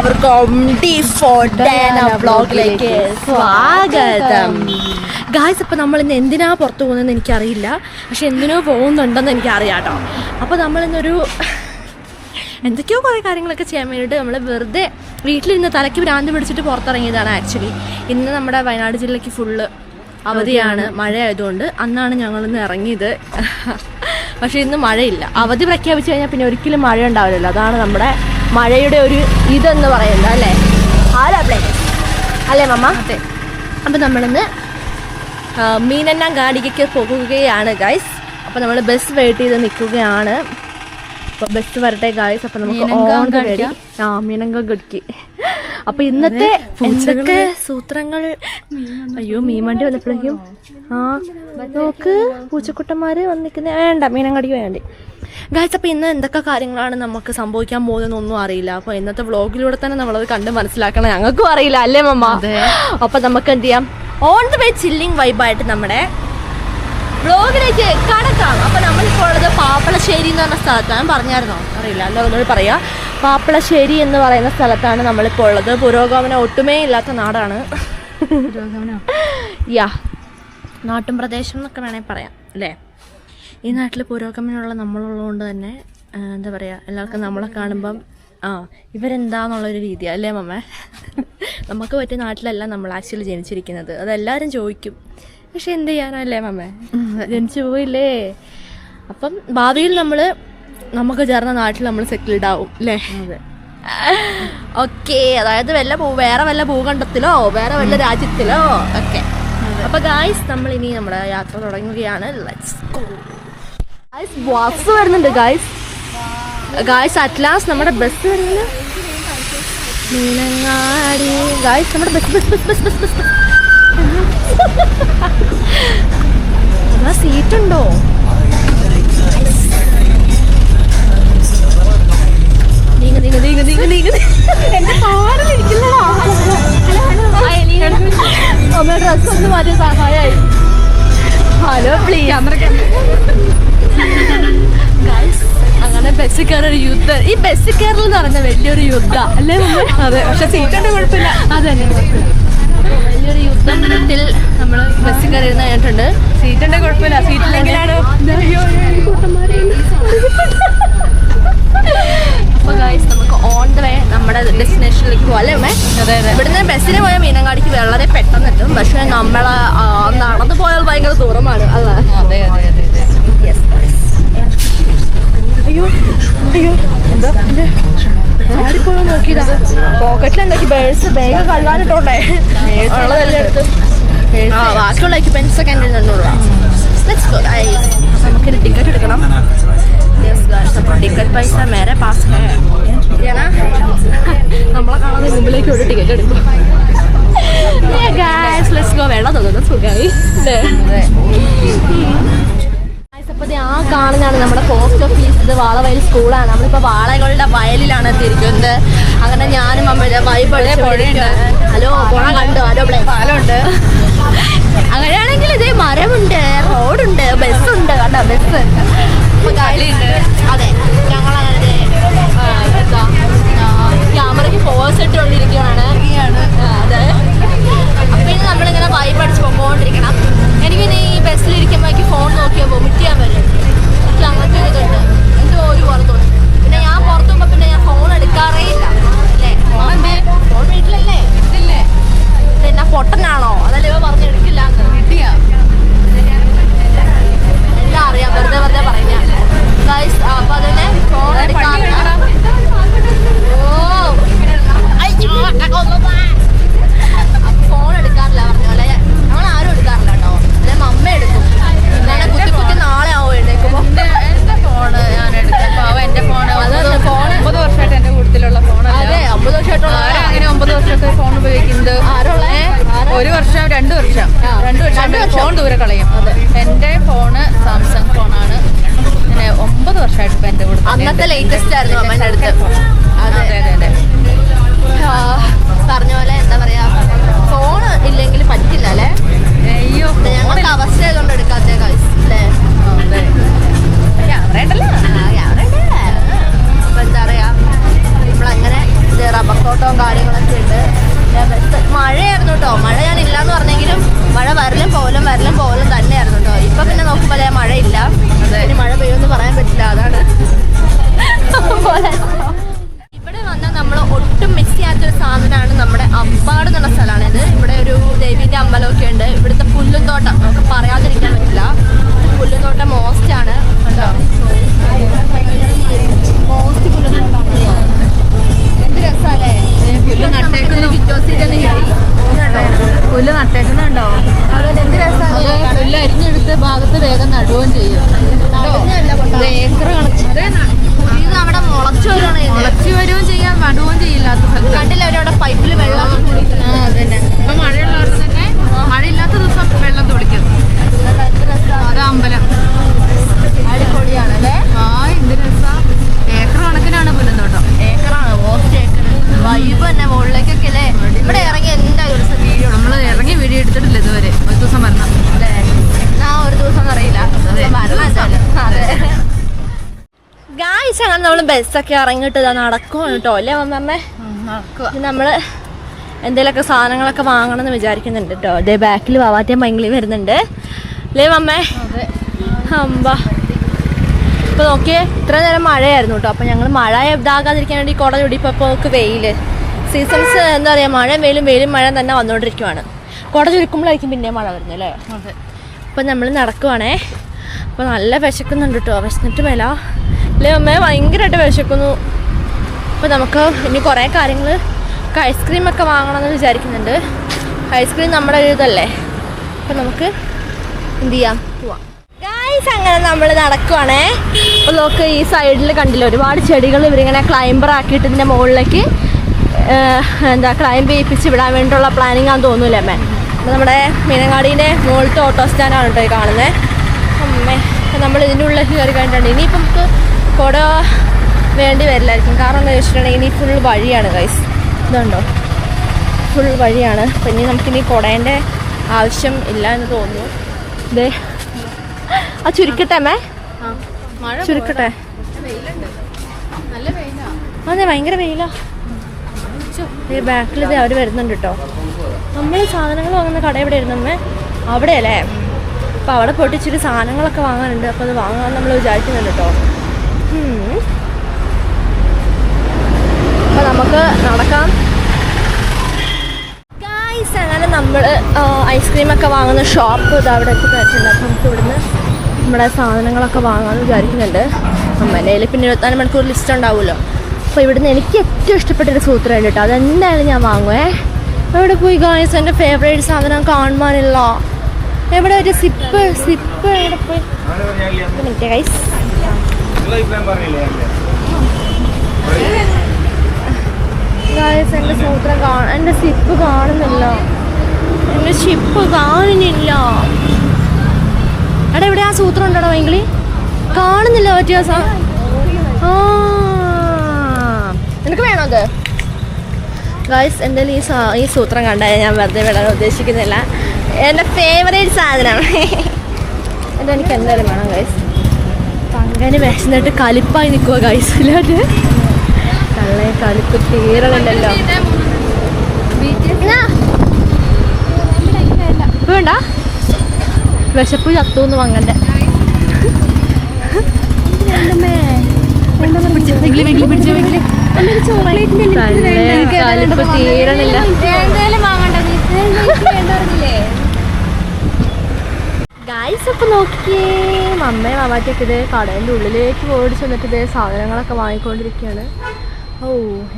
എല്ലാവർക്കും വ്ലോഗിലേക്ക് സ്വാഗതം. ഗായ്സ്, അപ്പോൾ നമ്മൾ ഇന്ന് എന്തിനാ പുറത്തു പോകുന്നതെന്ന് എനിക്കറിയില്ല, പക്ഷെ എന്തിനോ പോകുന്നുണ്ടെന്ന് എനിക്കറിയാം കേട്ടോ. അപ്പോൾ നമ്മളിന്നൊരു എന്തൊക്കെയോ കുറേ കാര്യങ്ങളൊക്കെ ചെയ്യാൻ വേണ്ടിയിട്ട് നമ്മൾ വെറുതെ വീട്ടിലിരുന്ന് തലയ്ക്ക് ഭ്രാന്തി പിടിച്ചിട്ട് പുറത്തിറങ്ങിയതാണ്. ആക്ച്വലി ഇന്ന് നമ്മുടെ വയനാട് ജില്ലയ്ക്ക് ഫുള്ള് അവധിയാണ്, മഴയായതുകൊണ്ട്. അന്നാണ് ഞങ്ങളിന്ന് ഇറങ്ങിയത്. പക്ഷേ ഇന്ന് മഴയില്ല. അവധി പ്രഖ്യാപിച്ചു കഴിഞ്ഞാൽ പിന്നെ ഒരിക്കലും മഴ ഉണ്ടാവില്ലല്ലോ. അതാണ് നമ്മുടെ മഴയുടെ ഒരു ഇതെന്ന് പറയുന്നത്, അല്ലേ? അല്ലേ മമ്മ? അതെ. അപ്പം നമ്മളിന്ന് മീനങ്ങാടിക്ക് പോകുകയാണ് ഗൈസ്. അപ്പോൾ നമ്മൾ ബസ് വെയിറ്റ് ചെയ്ത് നിൽക്കുകയാണ്. അപ്പോൾ ബസ് വരട്ടെ ഗൈസ്. അപ്പോൾ നമുക്ക് മീനങ്ങാടിക്ക്. അപ്പോൾ ഇന്നത്തെ എന്തൊക്കെ സൂത്രങ്ങൾ. അയ്യോ, മീൻ വണ്ടി വന്നപ്പോഴേക്കും നോക്ക് പൂച്ചക്കുട്ടന്മാർ വന്നിരിക്കുന്നത്. വേണ്ട, മീനങ്ങാടിക്ക് വേണ്ടി ഗൈസ്. അപ്പോൾ ഇന്ന് എന്തൊക്കെ കാര്യങ്ങളാണ് നമുക്ക് സംഭവിക്കാൻ പോകുന്നതെന്നൊന്നും അറിയില്ല. അപ്പോൾ ഇന്നത്തെ വ്ളോഗിലൂടെ തന്നെ നമ്മളത് കണ്ട് മനസ്സിലാക്കണം. ഞങ്ങൾക്കും അറിയില്ല, അല്ലേ മമ്മ? അപ്പോൾ നമുക്ക് എന്ത് ചെയ്യാം, ഓൺ ദ വേ ചില്ലിങ് വൈബായിട്ട് നമ്മുടെ വ്ളോഗിലേക്ക് കടക്കാം. അപ്പോൾ നമ്മളിപ്പോൾ ഉള്ളത് പാപ്പളശ്ശേരി എന്ന് പറഞ്ഞ സ്ഥലത്താണ്. പറഞ്ഞായിരുന്നോ? അറിയില്ല, എന്താ ഒന്നുകൂടി പറയാം. പാപ്പളശ്ശേരി എന്ന് പറയുന്ന സ്ഥലത്താണ് നമ്മളിപ്പോൾ ഉള്ളത്. പുരോഗമനം ഒട്ടുമേ ഇല്ലാത്ത നാടാണ്. നാട്ടും പ്രദേശം എന്നൊക്കെ വേണമെങ്കിൽ പറയാം, അല്ലേ? ഈ നാട്ടിൽ പുരോഗമനമുള്ള നമ്മളുള്ളതുകൊണ്ട് തന്നെ എന്താ പറയുക, എല്ലാവർക്കും നമ്മളെ കാണുമ്പം ഇവരെന്താന്നുള്ളൊരു രീതിയാണ്, അല്ലേ മമ്മേ? നമുക്ക് പറ്റിയ നാട്ടിലല്ല നമ്മൾ ആക്ച്വലി ജനിച്ചിരിക്കുന്നത്. അതെല്ലാവരും ചോദിക്കും. പക്ഷെ എന്ത് ചെയ്യാനല്ലേ മമ്മേ, ജനിച്ചു പോയില്ലേ? അപ്പം ഭാവിയിൽ നമുക്ക് ചേർന്ന നാട്ടിൽ നമ്മൾ സെറ്റിൽഡ് ആവും, അല്ലേ? ഓക്കെ. അതായത് വേറെ വല്ല ഭൂഖണ്ഡത്തിലോ വേറെ വല്ല രാജ്യത്തിലോ ഒക്കെ. അപ്പോൾ ഗായ്സ്, നമ്മൾ ഇനി നമ്മുടെ യാത്ര തുടങ്ങുകയാണ്. Let's go. ഗായ്സ്, ബസ് വരുന്നുണ്ട് ഗായ്സ്. അറ്റ് ലാസ്റ്റ് നമ്മുടെ ബസ് വരുന്നില്ല. മീനങ്ങാടി ഗായ്സ്, നമ്മുടെ ബസ് അതാ സീറ്റുണ്ടോ? എന്റെ ഡ്രസ് ഒന്ന് മാറ്റിയ സഹായമായി. Hello please. അങ്ങനെ ബസ്സിൽ കയറൊരു യുദ്ധം. ഈ ബസ്സിൽ കയറലെന്ന് പറഞ്ഞ വലിയൊരു യുദ്ധം, അല്ലേ? അതെ, പക്ഷെ സീറ്റുണ്ട്, കുഴപ്പമില്ല. അതന്നെ, വലിയൊരു യുദ്ധത്തിൽ നമ്മൾ ബസ്സിൽ കയറി ഇരുന്ന് കഴിഞ്ഞിട്ടുണ്ട്. സീറ്റുണ്ട്, കുഴപ്പമില്ല. സീറ്റിലെങ്ങനെയാണോ? അപ്പോൾ ഗൈസ്, നമുക്ക് ഓൺ ദ വേ നമ്മുടെ ഡെസ്റ്റിനേഷനിലേക്ക് പോകാം, അല്ലേ അമ്മേ? അതെ. ഇവിടുന്ന് ബസ്സിന് പോയാൽ മീനങ്ങാടിക്ക് വളരെ പെട്ടെന്ന് എത്തും. പക്ഷേ നമ്മൾ നടന്നു പോയാൽ ഭയങ്കര ദൂരമാണ്, അല്ലേ? അതെ. അയ്യോ എന്താ ആരിപ്പോഴും നോക്കിയതാ. പോക്കറ്റിലെന്തൊക്കെ ബാഗ് കഴുകാനിട്ടോണ്ടേ ഉള്ളതെല്ലാം എടുത്ത് ബാക്കിയുള്ള എക്യുപ്മെന്റ്സൊക്കെ എൻ്റെ നിന്നുള്ള. നമുക്കൊരു ടിക്കറ്റ് എടുക്കണം. ടിക്കറ്റ് പൈസ മേരെ പാസ് നമ്മളെ കാണാതെ മുമ്പിലേക്ക് ഒരു ടിക്കറ്റ് എടുക്കും. വെള്ളം തോന്നുന്നു, സുഖമായി. അപ്പോൾ ആ കാണുന്നതാണ് നമ്മുടെ പോസ്റ്റ് ഓഫീസ്. ഇത് വാളവയൽ സ്കൂളാണ്. നമ്മളിപ്പോൾ വാളകളുടെ വയലിലാണ് എത്തിയിരിക്കുന്നത്. അങ്ങനെ ഞാനും അമ്മയുടെ വൈബുണ്ട്. ഹലോ, പുഴ കണ്ടു? ഹലോ, പാലമുണ്ട്. അങ്ങനെയാണെങ്കിൽ ഇതേ മരമുണ്ട്, റോഡുണ്ട്, ബസ്സുണ്ട്. കണ്ടോ ബസ്? അതെ, ഞങ്ങളങ്ങനെ എന്താ ക്യാമറയ്ക്ക് പോസ് ഇട്ടുകൊണ്ടിരിക്കുകയാണ്. അതെ. അപ്പം ഇനി നമ്മളിങ്ങനെ വൈബ് അടിച്ച് പോയിക്കൊണ്ടിരിക്കണം. എനിക്കിനി ഈ ബസ്സിലിരിക്കുമ്പോഴേക്ക് ഫോൺ നോക്കിയാൽ വൊമിറ്റ് ചെയ്യാൻ വരും. എനിക്ക് അങ്ങനത്തെ ഒരു ഇതുണ്ട്. എന്തോ ഒരു പുറത്തോട്ട്. പിന്നെ ഞാൻ പുറത്തു പോകുമ്പോൾ പിന്നെ ഞാൻ ഫോൺ എടുക്കാറേ ഇല്ല, അല്ലേ? ഫോൺ വീട്ടിലല്ലേ? പിന്നെ പൊട്ടനാണോ? അതല്ലേ ഇവ പറഞ്ഞ് എടുക്കില്ല. എല്ലാം അറിയാം, വെറുതെ പറയുന്ന ഗൈസ്. അപ്പൊ അതന്നെ ഫോൺ എടുക്കാറില്ല. ഫോൺ എടുക്കാറില്ല, പറഞ്ഞ പോലെ നമ്മൾ ആരും എടുക്കാറില്ല കേട്ടോ. അല്ലെ മമ്മ എടുക്കും. ഞാൻ കുത്തി നാളെ ആവും എഴുന്നേക്കുമ്പോ. എന്റെ ഫോണ് ഞാൻ എടുക്കും. എന്റെ ഫോൺ 9 വർഷമായിട്ട് എന്റെ കൂട്ടത്തിലുള്ള ഫോൺ. അതെ, 9 വർഷമായിട്ടുള്ള അങ്ങനെ 9 വർഷമൊക്കെ ഫോൺ ഉപയോഗിക്കുന്നത്. ആരുള്ള 1 വർഷം 2 വർഷം ഫോൺ ദൂരെ കളയും. എന്റെ ഫോണ് സാംസങ് ഫോണാണ്. 9 വർഷമായിട്ട് ഇപ്പൊ എന്റെ കൂടെ. അന്നത്തെ ലേറ്റസ്റ്റ് ആയിരുന്നു അമ്മേന്റെ അടുത്ത്. അതെ. പറഞ്ഞ പോലെ എന്താ പറയാ, ഫോണ് ഇല്ലെങ്കിൽ പറ്റില്ല, അല്ലേ? അയ്യോ, ഞങ്ങൾക്ക് അവസ്ഥ ആയതുകൊണ്ട് എടുക്കാത്ത ഗൈസ്, അല്ലേ? ക്യാമറ ഉണ്ടല്ലോ. അപ്പൊ എന്താ പറയാ, നമ്മളങ്ങനെ റബ്ബർ തോട്ടവും നമ്മള് ബസ്സൊക്കെ ഇറങ്ങിയിട്ട് നടക്കുവാണ് കേട്ടോ അല്ലേ മമ്മേ? നമ്മള് എന്തെങ്കിലുമൊക്കെ സാധനങ്ങളൊക്കെ വാങ്ങണം എന്ന് വിചാരിക്കുന്നുണ്ട് കേട്ടോ. അതേ ബാക്കിൽ വാവാറ്റയും ഭയങ്കര വരുന്നുണ്ട് അല്ലേ മമ്മേ? അമ്പാ ഇപ്പൊ നോക്കിയേ, ഇത്ര നേരം മഴയായിരുന്നു കേട്ടോ. അപ്പൊ ഞങ്ങൾ മഴ ഇതാകാതിരിക്കാൻ വേണ്ടി കുട ചൂടിയപ്പോ നമുക്ക് വെയില് സീസൺസ് എന്താ പറയാ, മഴയും വെയിലും മഴ തന്നെ വന്നുകൊണ്ടിരിക്കുവാണ്. കുട ചുരുക്കുമ്പോഴായിരിക്കും പിന്നെ മഴ വരുന്നത് അല്ലേ? അപ്പൊ നമ്മൾ നടക്കുവാണേ. അപ്പൊ നല്ല വിശക്കുന്നുണ്ട് കേട്ടോ. വിശന്നിട്ട് മേല അല്ലേ അമ്മേ? ഭയങ്കരമായിട്ട് വിശക്കുന്നു. അപ്പൊ നമുക്ക് ഇനി കുറേ കാര്യങ്ങൾ ഐസ്ക്രീമൊക്കെ വാങ്ങണമെന്ന് വിചാരിക്കുന്നുണ്ട്. ഐസ്ക്രീം നമ്മുടെ ഒരു ഇതല്ലേ. അപ്പൊ നമുക്ക് എന്ത് ചെയ്യാം, പോവാം. അങ്ങനെ നമ്മൾ നടക്കുവാണേ. അപ്പോൾ നോക്ക്, ഈ സൈഡിൽ കണ്ടില്ല ഒരുപാട് ചെടികൾ ഇവരിങ്ങനെ ക്ലൈംബർ ആക്കിയിട്ട് ഇതിൻ്റെ മുകളിലേക്ക് ക്ലൈംബ് ചെയ്യിപ്പിച്ച് വിടാൻ വേണ്ടിയിട്ടുള്ള പ്ലാനിങ് ആണെന്ന് തോന്നൂല്ലേ അമ്മേ? അപ്പോൾ നമ്മുടെ മീനങ്ങാടീൻ്റെ മുകളിലത്തെ ഓട്ടോ സ്റ്റാൻഡാണ് കേട്ടോ ഈ കാണുന്നത്. അമ്മേ, നമ്മൾ ഇതിൻ്റെ ഉള്ളിൽ കയറി കഴിഞ്ഞിട്ടുണ്ട്. ഇനിയിപ്പോൾ നമുക്ക് കുട വേണ്ടി വരില്ലായിരിക്കും. കാരണം എന്താ വെച്ചിട്ടുണ്ടെങ്കിൽ ഇനി ഫുൾ വഴിയാണ് ഗൈസ്. ഇതുണ്ടോ, ഫുൾ വഴിയാണ്. അപ്പം ഇനി നമുക്കിനി കുടേൻ്റെ ആവശ്യം ഇല്ല എന്ന് തോന്നുന്നു. ഇതേ ആ ചുരുക്കട്ടെ അമ്മേ, ചുരുക്കട്ടെ. അതെ ഭയങ്കര വെയിലാ. ഈ ബാക്കിൽ ഇത് അവർ വരുന്നുണ്ട് കേട്ടോ. നമ്മൾ സാധനങ്ങൾ വാങ്ങുന്ന കട എവിടെ ആയിരുന്നു അമ്മേ? അവിടെയല്ലേ? അപ്പം അവിടെ പോയിട്ട് ഇച്ചിരി സാധനങ്ങളൊക്കെ വാങ്ങാനുണ്ട്. അപ്പോൾ അത് വാങ്ങാൻ നമ്മൾ വിചാരിക്കുന്നുണ്ട് കേട്ടോ. അപ്പം നമുക്ക് നടക്കാം. അങ്ങനെ നമ്മൾ ഐസ്ക്രീമൊക്കെ വാങ്ങുന്ന ഷോപ്പ് ഇത് അവിടെ എത്തിക്കഴിച്ചിട്ടുണ്ട്. അപ്പം നമുക്ക് ഇവിടുന്ന് നമ്മുടെ സാധനങ്ങളൊക്കെ വാങ്ങാമെന്ന് വിചാരിക്കുന്നുണ്ട്. അമ്മേൻ്റെ കയ്യിൽ പിന്നെ 24 മണിക്കൂർ ലിസ്റ്റ് ഉണ്ടാവുമല്ലോ. അപ്പോൾ ഇവിടുന്ന് എനിക്ക് ഏറ്റവും ഇഷ്ടപ്പെട്ടൊരു സൂത്രമുണ്ട് കേട്ടോ. അതെന്തായാലും ഞാൻ വാങ്ങുവേ. എവിടെ പോയി ഗായ്സ്? എൻ്റെ ഫേവറേറ്റ് സാധനം കാണുവാനില്ല. എവിടെ ഒരു സിപ്പ് എവിടെ പോയി? Minute guys. ഗായ്സ് എൻ്റെ സൂത്രം എൻ്റെ സിപ്പ് കാണുന്നില്ല. എൻ്റെ ഷിപ്പ് കാണുന്നില്ല. എടാ എവിടെ ആ സൂത്രം ഉണ്ടോ ഭയങ്കര കാണുന്നില്ല. പറ്റിയ നിനക്ക് വേണോ അത്? ഗായ്സ് എന്തായാലും ഈ സൂത്രം കണ്ടാൽ ഞാൻ വെറുതെ വിടാൻ ഉദ്ദേശിക്കുന്നില്ല. എൻ്റെ ഫേവറേറ്റ് സാധനം. എനിക്ക് എന്തായാലും വേണം ഗായ്സ്. അപ്പം അങ്ങനെ വിശന്നിട്ട് കലിപ്പായി നിൽക്കുക ഗായ്സ്. ഇല്ലാണ്ട് കള്ളേ കലിപ്പ് തീരണില്ലല്ലോ. വേണ്ട, വിശപ്പ് ചത്തൂന്ന് വാങ്ങണ്ട. കലിപ്പ് തീരണില്ല. ഗായ്സ് അപ്പം നോക്കിയേ, മമ്മയും മാമാറ്റൊക്കെ ഇത് കടേൻ്റെ ഉള്ളിലേക്ക് ഓടി ചെന്നിട്ട് ഇതേ സാധനങ്ങളൊക്കെ വാങ്ങിക്കൊണ്ടിരിക്കുകയാണ്. ഓ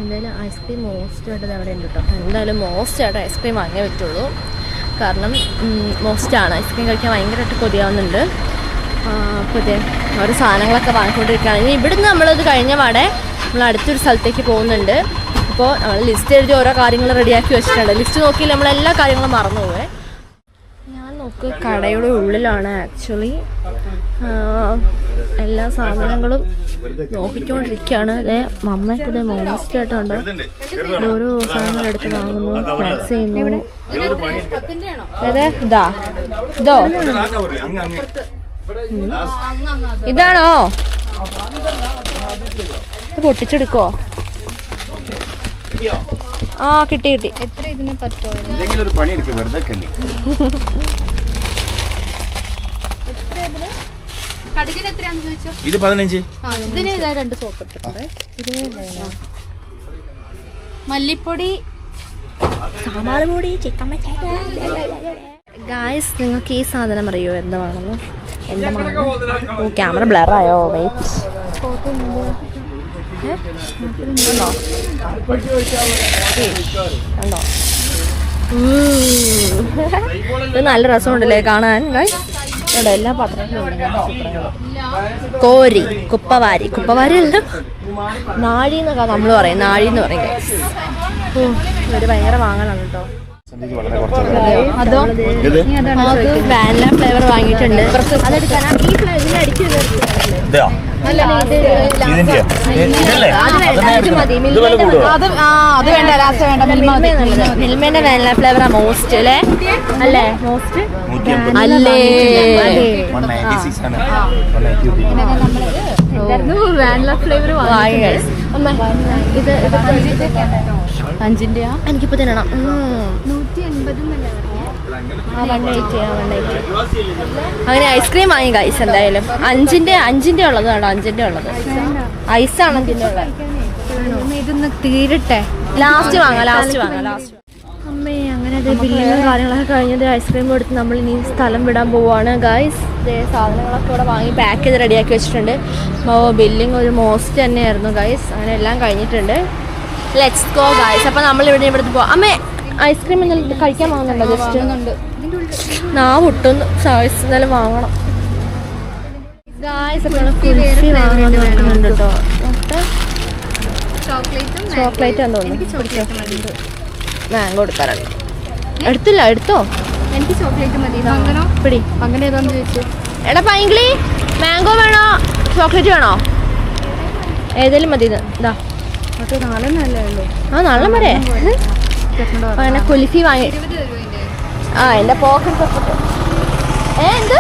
എന്തായാലും ഐസ്ക്രീം മോസ്റ്റ് ആയിട്ട് അവിടെ ഉണ്ട് കേട്ടോ. എന്തായാലും മോസ്റ്റ് ആയിട്ട് ഐസ്ക്രീം വാങ്ങിയേ പറ്റുള്ളൂ. കാരണം മോസ്റ്റാണ്. ഐസ്ക്രീം കഴിക്കാൻ ഭയങ്കരമായിട്ട് കൊതിയാവുന്നുണ്ട്. പുതിയ ഓരോ സാധനങ്ങളൊക്കെ വാങ്ങിക്കൊണ്ടിരിക്കുകയാണ്. ഇനി ഇവിടുന്ന് നമ്മളത് കഴിഞ്ഞ പാടെ നമ്മൾ അടുത്തൊരു സ്ഥലത്തേക്ക് പോകുന്നുണ്ട്. അപ്പോൾ നമ്മൾ ലിസ്റ്റ് എഴുതി ഓരോ കാര്യങ്ങൾ റെഡിയാക്കി വെച്ചിട്ടുണ്ട്. ലിസ്റ്റ് നോക്കിയില്ല നമ്മളെല്ലാ കാര്യങ്ങളും മറന്നു പോവേ. ഞാൻ നോക്ക് കടയുടെ ഉള്ളിലാണ് ആക്ച്വലി. എല്ലാ സാധനങ്ങളും നോക്കിക്കൊണ്ടിരിക്കുകയാണ്. അതെ മമ്മയ്ക്ക് ഇത് മോസ്റ്റ് ആയിട്ടുണ്ട്. ഓരോ സാധനങ്ങൾ എടുത്ത് വാങ്ങുന്നു, മാക്സ് ചെയ്യുന്നു. അതെ ഇതോ ഇതാണോ? ഇത് പൊട്ടിച്ചെടുക്കോ? ആ കിട്ടി. എത്ര ഇതിന് പറ്റോ? ഇത് 15. ഇതിന് ഇതാ 2 സോപ്പ് ഇട്ടിട്ടുണ്ട്. മല്ലിപ്പൊടി, സാമ്പാർ പൊടി, ചിക്കൻ മസാല. ഗായ്സ് നിങ്ങൾക്ക് ഈ സാധനം അറിയോ എന്താണെന്ന്? ഓ ക്യാമറ ബ്ലറായോ? വെയിറ്റ്. ഉണ്ടോ? ഇത് നല്ല രസമുണ്ടല്ലേ കാണാൻ ഗായ്സ്. ഇവിടെ എല്ലാ പാത്രത്തിലും കോരി കുപ്പവാരി അല്ല നാഴി എന്നൊക്കെ നമ്മൾ പറയും. നാഴി എന്ന് പറയും ഗായ്സ്. ഇവര് ഭയങ്കര വാങ്ങലാണ് കേട്ടോ. അതോ അത് വാനില ഫ്ലേവർ വാങ്ങിയിട്ടുണ്ട്. അതെടുക്കാനാ ഈ ഫ്ലേവറിന് അടിച്ചു മിൽമേന്റെ വാനില ഫ്ലേവറാ മോസ്റ്റ് അല്ലേ? അല്ലേ മോസ്റ്റ് അല്ലേ? വാനില ഫ്ലേവർ വാങ്ങി ഗൈസ്. അമ്മ ഇത് 5-ന്റെ എനിക്കിപ്പോ തിന്നണം. 180 180. അങ്ങനെ ഐസ്ക്രീം വാങ്ങി ഗൈസ്. എന്തായാലും 5-ന്റെ ഉള്ളത് കേട്ടോ. 5-ന്റെ ഉള്ളത് ഐസാണ് ഇതിൻ്റെ ഉള്ളത്. ഇതൊന്ന് തീരട്ടെ, ലാസ്റ്റ് വാങ്ങാം. അമ്മേ അങ്ങനെ ബില്ലിങ്ങും കാര്യങ്ങളൊക്കെ കഴിഞ്ഞത് ഐസ്ക്രീം കൊടുത്ത് നമ്മൾ ഇനി സ്ഥലം വിടാൻ പോവുകയാണ് ഗൈസ്. സാധനങ്ങളൊക്കെ ഇവിടെ വാങ്ങി പാക്ക് ചെയ്ത് റെഡിയാക്കി വെച്ചിട്ടുണ്ട്. ബില്ലിങ് ഒരു മോസ്റ്റ് തന്നെയായിരുന്നു ഗൈസ്. അങ്ങനെ എല്ലാം കഴിഞ്ഞിട്ടുണ്ട്. Let's go guys. അപ്പം നമ്മൾ ഇവിടുത്തെ പോവാം. അമ്മേ ഐസ്ക്രീം എന്തെങ്കിലും കഴിക്കാൻ വാങ്ങുന്നുണ്ടോ? ജസ്റ്റ് നാവിട്ടൊന്ന് സൈസ് എന്തായാലും വാങ്ങണം ഗൈസ്. അപ്പോൾ കുൽഫി വാങ്ങാൻ നോക്കുന്നുണ്ട് കേട്ടോ. ചോക്ലേറ്റ് എന്ന് തോന്നുന്നു. മാംഗോ എടുക്കാറുണ്ട്. എടുത്തില്ല, എടുത്തോ. എനിക്ക് ചോക്ലേറ്റ് മതി. പിടി. അങ്ങനെ ഏതാന്ന് ചോദിച്ചു. എടാ പൈങ്കിളി, മാംഗോ വേണോ ചോക്ലേറ്റ് വേണോ? ഏതെങ്കിലും മതി. ഇതാ നാളെ നല്ലതല്ലേ? നാളെ വരെ. അങ്ങനെ കുൽഫി വാങ്ങി. എൻ്റെ പോക്കറ്റ് എന്ത്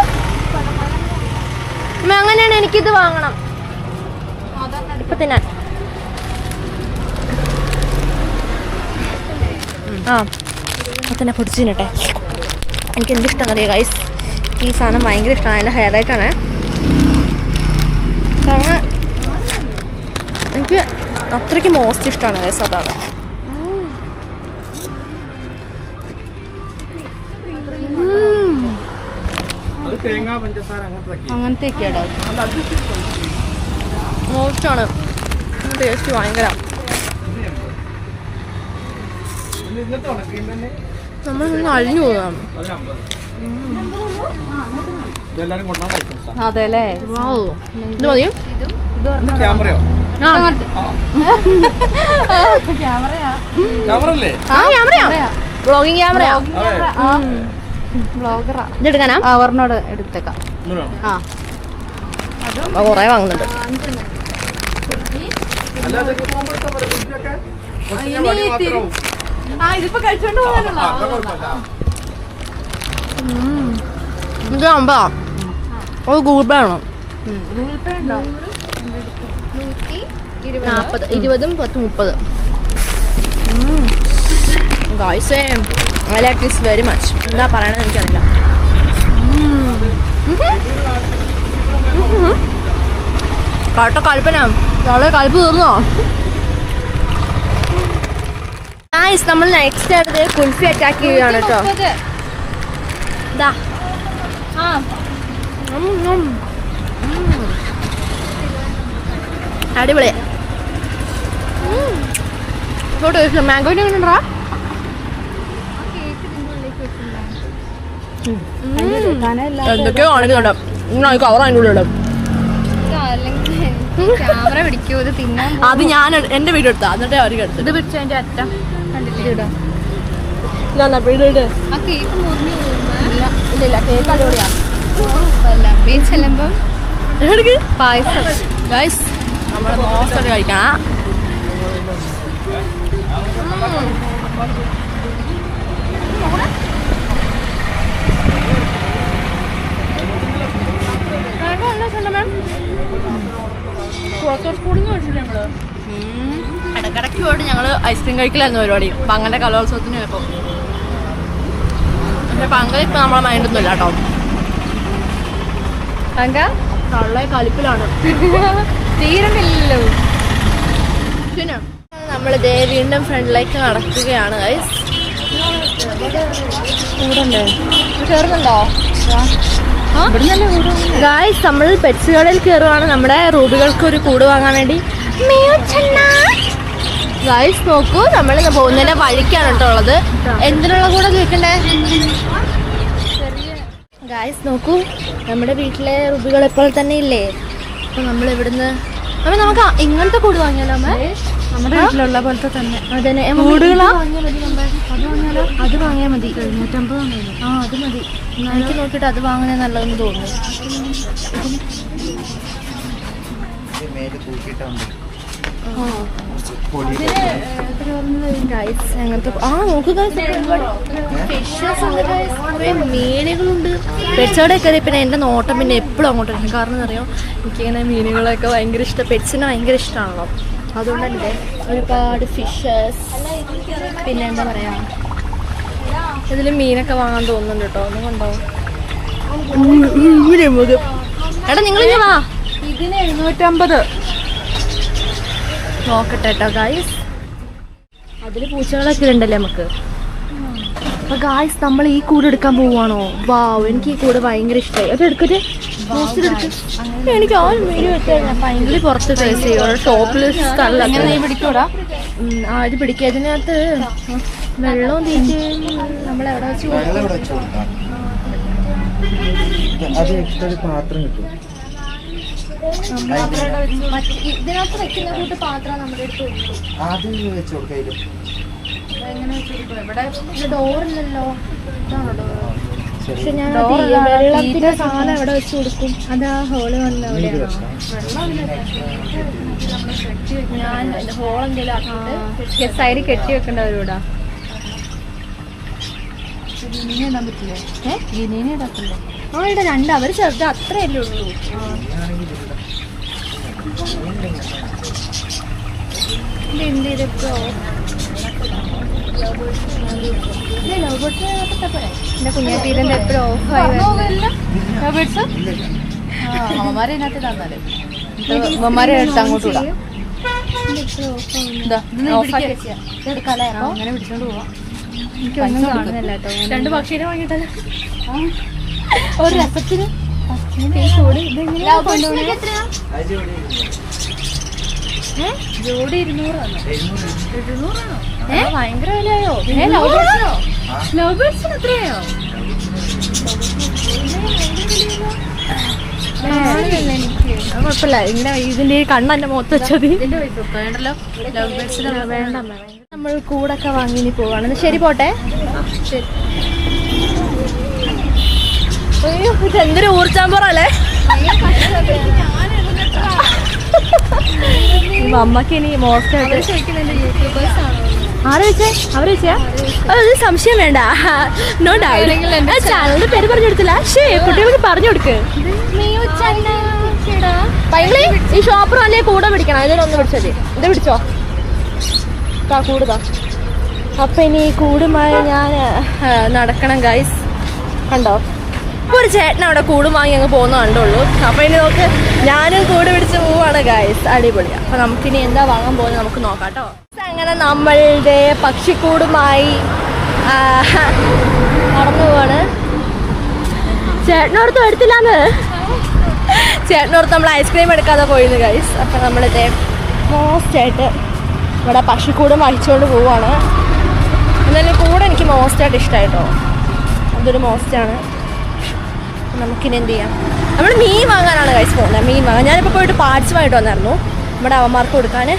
അങ്ങനെയാണ്. എനിക്കിത് വാങ്ങണം ഇപ്പൊ തിന്നാൻ. അപ്പം തന്നെ പൊടിച്ച് തിന്നട്ടെ. എനിക്ക് എന്തിഷ്ടം അറിയാം ഗൈസ്. ഈ സാധനം ഭയങ്കര ഇഷ്ടമാണ്. എൻ്റെ ഹെയറായിട്ടാണ്. കാരണം എനിക്ക് അത്രയ്ക്ക് മോസ്റ്റ് ഇഷ്ടമാണ് ഗൈസ്. അതാണ് അങ്ങനത്തെയൊക്കെയാണോ? മോസ്റ്റാണ്. ടേസ്റ്റ് ഭയങ്കര. നമ്മൾ നിന്ന് അഴിഞ്ഞു പോകാം. അതെല്ലേ? ഇത് മതിയോ? വ്ളോഗിങ് ക്യാമറയാ. ബ്ലോഗറാ. ഇതെടുക്കാനാ? അവറിനോട് എടുത്തേക്കാം. കുറേ വാങ്ങുന്നുണ്ട്. ഇതിപ്പോ കഴിച്ചോണ്ട് പോകാനുള്ള ഇത് 50. അത് ഗൂഗിൾ പേ ആണോ? ഗൂഗിൾ പേ ഉണ്ടോ? 40, 20, 10, 30. Guys, I like this very much. എന്താ പറയണത് എനിക്കറിയില്ല. കറക്റ്റ് കൽപ്പന. വളരെ കൽപ്പ് തീർന്നോ? നമ്മൾ നെക്സ്റ്റ് അടുത്ത് കുൽഫി അറ്റാക്ക് ചെയ്യുകയാണ് കേട്ടോ. ഇതാ അടിപൊളി. മാംഗോന്റെ എങ്ങനെയുണ്ടാ? എന്തൊക്കെയോ കാണിക്കുന്നുണ്ട്. കവർ അതിൻ്റെ ഉള്ളിൽ ഇടും. ക്യാമറ പിടിക്കൂ. ഇത് തിന്നാൻ അത് ഞാൻ എന്റെ വീഡിയോ എടുത്താ. എന്നിട്ട് അവർക്ക് എടുത്തു. ഇത് പിടിച്ച അതിന്റെ അറ്റം കണ്ടില്ല. ആ കേക്ക് മുറിഞ്ഞു ഇല്ല കേക്ക് അടിപൊളിയാ. ചെല്ലുമ്പം പായസം ഗൈസ് നമ്മൾ മോശം കഴിക്കണം. ഇടക്കിടയ്ക്ക് പോയിട്ട് ഞങ്ങള് ഐസ്ക്രീം കഴിക്കലായിരുന്നു പരിപാടി. പങ്കന്റെ കലോത്സവത്തിന് പോയപ്പോ. പക്ഷെ പങ്ക ഇപ്പൊ നമ്മളെ മൈൻഡൊന്നും ഇല്ല കേട്ടോ. പങ്ക തള്ള കളിപ്പിലാണ്. തീരുന്നില്ലല്ലോ. പിന്നെ നമ്മളിതേ വീണ്ടും ഫ്രണ്ടിലേക്ക് നടക്കുകയാണ് ഗൈസ്. കൂടുണ്ടേ? കയറുന്നുണ്ടോ ഗൈസ്? നമ്മൾ പെറ്റ്സ് കടയിൽ കയറുവാണ് നമ്മുടെ റൂബികൾക്ക് ഒരു കൂട് വാങ്ങാൻ വേണ്ടി. ഗൈസ് നോക്കൂ, നമ്മൾ പോകുന്നതിന്റെ വഴിക്കാണ് കേട്ടോ ഉള്ളത്. എന്തിനുള്ള കൂടെ ചോദിക്കണ്ടേ? ഗൈസ് നോക്കൂ, നമ്മുടെ വീട്ടിലെ റുബികൾ ഇപ്പോൾ തന്നെ ഇല്ലേ? അപ്പൊ നമ്മൾ ഇവിടുന്ന് നമുക്ക് ഇങ്ങനത്തെ കൂട് വാങ്ങിയാലോ? നമ്മുടെ വീട്ടിലുള്ള പോലത്തെ തന്നെ. അതന്നെ കൂടുകളാ? അത് വാങ്ങിയാൽ മതി. 250. അത് മതി. എനിക്ക് നോക്കിയിട്ട് അത് വാങ്ങുന്നത് നല്ലതെന്ന് തോന്നുന്നു. ഗൈസ് അങ്ങനത്തെ നോക്ക് ഗൈസ് ഫിഷസ് ഉണ്ട് ഗൈസ്, കുറേ മീനുകളുണ്ട്. പെറ്റ്സോടെ കയറി പിന്നെ എൻ്റെ നോട്ടം പിന്നെ എപ്പോഴും അങ്ങോട്ടായിരിക്കും. കാരണം എന്നറിയോ, എനിക്കിങ്ങനെ മീനുകളൊക്കെ ഭയങ്കര ഇഷ്ടം, പെറ്റ്സിനെ ഭയങ്കര ഇഷ്ടമാണല്ലോ. അതുകൊണ്ട് തന്നെ ഒരുപാട് ഫിഷസ്, പിന്നെ എന്താ പറയാ, ഇതിൽ മീനൊക്കെ വാങ്ങാൻ തോന്നുന്നുണ്ട് കേട്ടോ. ഒന്നും കൊണ്ടോ എടാ നിങ്ങളിങ്ങ വാ. ഇതിന് 750 നോക്കട്ടെ കേട്ടോ ഗായ്സ്. അതിൽ പൂച്ചകളൊക്കെ ഉണ്ടല്ലേ നമുക്ക്. അപ്പൊ ഗായ്സ് നമ്മൾ ഈ കൂട് എടുക്കാൻ പോവാണോ? വാവ്, എനിക്ക് ഈ കൂട് ഭയങ്കര ഇഷ്ടമായി. അത് എടുക്കട്ടെ, എനിക്ക് ആ വീഡിയോ എടുത്ത് ഭയങ്കര പുറത്ത് ഫേസ് ചെയ്യും. ഷോപ്പിൽ സ്ഥലം പിടിക്കൂടാ. ഇത് പിടിക്കുക. ഇതിനകത്ത് വെള്ളവും തീറ്റി നമ്മളെവിടെ വെച്ച് പാത്രം കിട്ടും. ഇതിനകത്ത് വെക്കുന്ന കൂട്ട് പാത്രം നമ്മുടെ അടുത്ത് വെച്ച് കൊടുക്കും. എങ്ങനെ വെച്ച് കൊടുക്കും? ഇവിടെ ഡോറില്ലല്ലോ. ഇതാണോ ഡോർ? പക്ഷെ ഞാൻ വെള്ളത്തിന്റെ സാധനം എവിടെ വെച്ച് കൊടുക്കും? അതാ ഹോള് വന്ന എവിടെയാണോ? ഞാൻ ഹോൾ എന്തെങ്കിലും ആക്കിയിട്ട് സൈഡിൽ കെട്ടി വെക്കേണ്ടവരോടാ. ഇടാൻ പറ്റില്ലേ? ഗിനീനെ ഇടാത്തില്ലേ? ഇവിടെ രണ്ട്, അവർ ചെറുത് അത്രയല്ലേ ഉള്ളൂ. എന്ത് ചെയ്തപ്പോ എന്റെ കുഞ്ഞാറ്റീരന്റെ എപ്പോഴും ഓഫായി. അമ്മമാരെ ഇതിനകത്ത് തന്നാലേ അമ്മമാരെ എടുത്ത് അങ്ങോട്ട് വിടാം. അങ്ങനെ പിടിച്ചോണ്ട് പോവാം. എനിക്കൊന്നും കാണുന്നില്ല കേട്ടോ. രണ്ട് പക്ഷീനെ വാങ്ങിയിട്ടല്ല ഒരു രസത്തിന് ജോഡി 200 ഭയങ്കര വിലയായോ? ലവ് ബേർഡ്സിന് എത്രയായോ? കുഴപ്പമില്ല. ഇങ്ങനെ ഇതിന്റെ കണ്ണെന്റെ മുഖത്ത് വെച്ചത് വേണ്ട. നമ്മൾ കൂടൊക്കെ വാങ്ങി ഇനി പോവാണ്. ശരി പോട്ടെ. ശരി. അയ്യോ, ഇതെന്തൊരു ഊർജാമ്പറല്ലേ. അമ്മക്ക് ഇനി മോശമായിട്ട് ആരെ വെച്ചേ? അവരെ വെച്ചാ അത് സംശയം വേണ്ട. No doubt. ചാനലിന്റെ പേര് പറഞ്ഞു കൊടുത്തില്ല. കുട്ടികൾക്ക് പറഞ്ഞു കൊടുക്ക്. ഈ ഷോപ്പർ അല്ലേ കൂടെ പിടിക്കണം. ഇതിലൊന്ന് പിടിച്ചത്. ഇത് പിടിച്ചോ കൂടുതാ. അപ്പൊ ഇനി കൂടുമായി ഞാൻ നടക്കണം ഗൈസ്. കണ്ടോ, ഒരു ചേട്ടൻ അവിടെ കൂട് വാങ്ങി അങ്ങ് പോകുന്ന കണ്ടുള്ളൂ. അപ്പൊ ഇനി നോക്ക്, ഞാനും കൂട് പിടിച്ച് പോവാണ് ഗൈസ്. അടിപൊളി. അപ്പൊ നമുക്കിനി എന്താ വാങ്ങാൻ പോകുന്നത് നമുക്ക് നോക്കാം കേട്ടോ. അങ്ങനെ നമ്മളുടെ പക്ഷിക്കൂടുമായി നടന്നു പോവാണ്. ചേട്ടനോർത്ത് എടുത്തില്ലാന്ന്. ചേട്ടനോർത്ത് നമ്മൾ ഐസ്ക്രീം എടുക്കാതെ പോയിരുന്നു ഗൈസ്. അപ്പം നമ്മളിതേ മോസ്റ്റായിട്ട് ഇവിടെ പക്ഷിക്കൂടും വഹിച്ചുകൊണ്ട് പോവാണ്. എന്നാലും കൂടെ എനിക്ക് മോസ്റ്റായിട്ട് ഇഷ്ടമായിട്ടോ. അതൊരു മോസ്റ്റാണ്. നമുക്കിനി എന്ത് ചെയ്യാം, നമ്മൾ മീൻ വാങ്ങാനാണ് ഗൈസ് പോകുന്നത്. മീൻ വാങ്ങാൻ ഞാനിപ്പോൾ പോയിട്ട് പാർട്സ് വാങ്ങിട്ട് വന്നായിരുന്നു നമ്മുടെ അവന്മാർക്ക് കൊടുക്കാൻ.